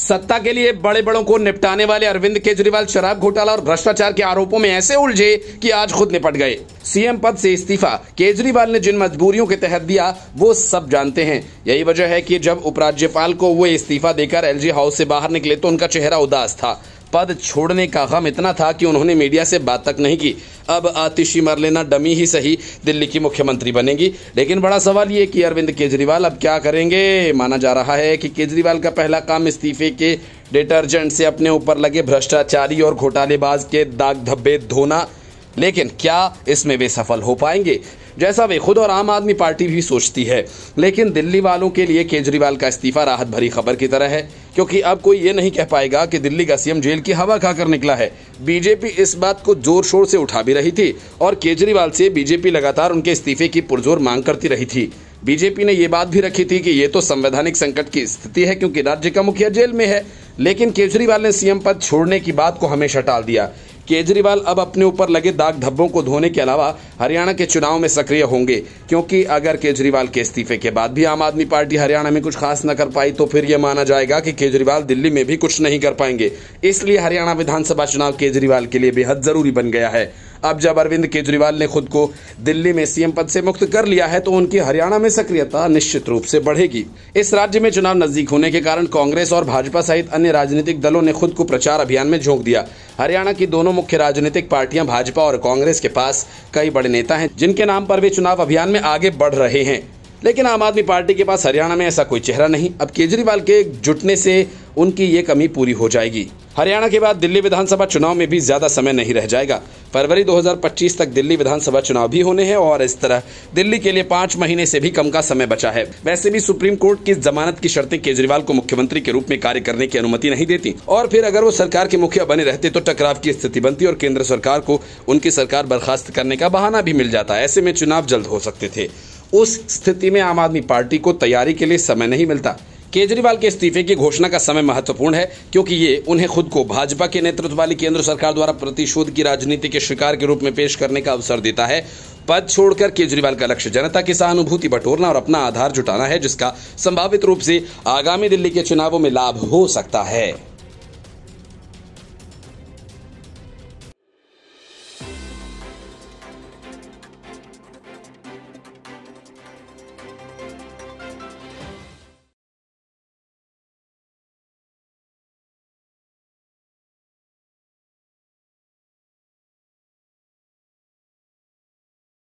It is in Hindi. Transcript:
सत्ता के लिए बड़े बड़ों को निपटाने वाले अरविंद केजरीवाल शराब घोटाला और भ्रष्टाचार के आरोपों में ऐसे उलझे कि आज खुद निपट गए। सीएम पद से इस्तीफा केजरीवाल ने जिन मजबूरियों के तहत दिया वो सब जानते हैं। यही वजह है कि जब उपराज्यपाल को वो इस्तीफा देकर एलजी हाउस से बाहर निकले तो उनका चेहरा उदास था। पद छोड़ने का गम इतना था कि उन्होंने मीडिया से बात तक नहीं की। अब आतिशी मर लेना डमी ही सही दिल्ली की मुख्यमंत्री बनेगी। लेकिन बड़ा सवाल ये कि अरविंद केजरीवाल अब क्या करेंगे। माना जा रहा है कि केजरीवाल का पहला काम इस्तीफे के डिटर्जेंट से अपने ऊपर लगे भ्रष्टाचारी और घोटालेबाज के दाग धब्बे धोना। लेकिन क्या इसमें वे सफल हो पाएंगे, जैसा वे खुद और आम आदमी पार्टी भी सोचती है। लेकिन दिल्ली वालों के लिए केजरीवाल का इस्तीफा राहत भरी खबर की तरह है, क्योंकि अब कोई ये नहीं कह पाएगा कि दिल्ली का सीएम जेल की हवा खाकर निकला है। बीजेपी इस बात को जोर शोर से उठा भी रही थी और केजरीवाल से बीजेपी लगातार उनके इस्तीफे की पुरजोर मांग करती रही थी। बीजेपी ने ये बात भी रखी थी कि ये तो संवैधानिक संकट की स्थिति है क्योंकि राज्य का मुखिया जेल में है। लेकिन केजरीवाल ने सीएम पद छोड़ने की बात को हमेशा टाल दिया। केजरीवाल अब अपने ऊपर लगे दाग धब्बों को धोने के अलावा हरियाणा के चुनाव में सक्रिय होंगे, क्योंकि अगर केजरीवाल के इस्तीफे के बाद भी आम आदमी पार्टी हरियाणा में कुछ खास न कर पाई तो फिर यह माना जाएगा कि केजरीवाल दिल्ली में भी कुछ नहीं कर पाएंगे। इसलिए हरियाणा विधानसभा चुनाव केजरीवाल के लिए बेहद जरूरी बन गया है। अब जब अरविंद केजरीवाल ने खुद को दिल्ली में सीएम पद से मुक्त कर लिया है तो उनकी हरियाणा में सक्रियता निश्चित रूप से बढ़ेगी। इस राज्य में चुनाव नजदीक होने के कारण कांग्रेस और भाजपा सहित अन्य राजनीतिक दलों ने खुद को प्रचार अभियान में झोंक दिया। हरियाणा की दोनों मुख्य राजनीतिक पार्टियां भाजपा और कांग्रेस के पास कई बड़े नेता हैं जिनके नाम पर वे चुनाव अभियान में आगे बढ़ रहे हैं। लेकिन आम आदमी पार्टी के पास हरियाणा में ऐसा कोई चेहरा नहीं। अब केजरीवाल के जुटने से उनकी ये कमी पूरी हो जाएगी। हरियाणा के बाद दिल्ली विधानसभा चुनाव में भी ज्यादा समय नहीं रह जाएगा। फरवरी 2025 तक दिल्ली विधानसभा चुनाव भी होने हैं और इस तरह दिल्ली के लिए 5 महीने से भी कम का समय बचा है। वैसे भी सुप्रीम कोर्ट की जमानत की शर्तें केजरीवाल को मुख्यमंत्री के रूप में कार्य करने की अनुमति नहीं देती और फिर अगर वो सरकार के मुखिया बने रहते तो टकराव की स्थिति बनती और केंद्र सरकार को उनकी सरकार बर्खास्त करने का बहाना भी मिल जाता। ऐसे में चुनाव जल्द हो सकते थे। उस स्थिति में आम आदमी पार्टी को तैयारी के लिए समय नहीं मिलता। केजरीवाल के इस्तीफे की घोषणा का समय महत्वपूर्ण है क्योंकि ये उन्हें खुद को भाजपा के नेतृत्व वाली केंद्र सरकार द्वारा प्रतिशोध की राजनीति के शिकार के रूप में पेश करने का अवसर देता है। पद छोड़कर केजरीवाल का लक्ष्य जनता की सहानुभूति बटोरना और अपना आधार जुटाना है, जिसका संभावित रूप से आगामी दिल्ली के चुनावों में लाभ हो सकता है।